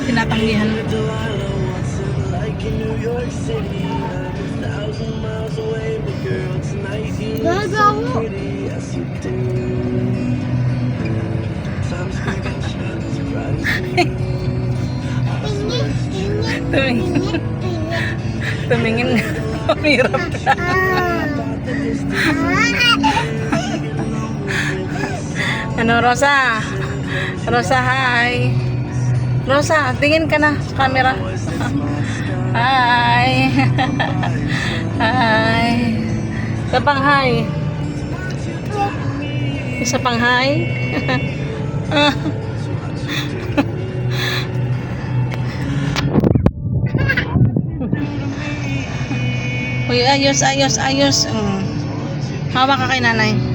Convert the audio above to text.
tinatanggihan. Gaga ako. Tumingin. Tumingin nga. Umirap na. Ano, Rosa? Rosa, hi. Rosa, tingin ka na sa camera. Hi. Hi. Isa pang hi. Isa pang hi. Uy, ayos. Hawak ka kay nanay.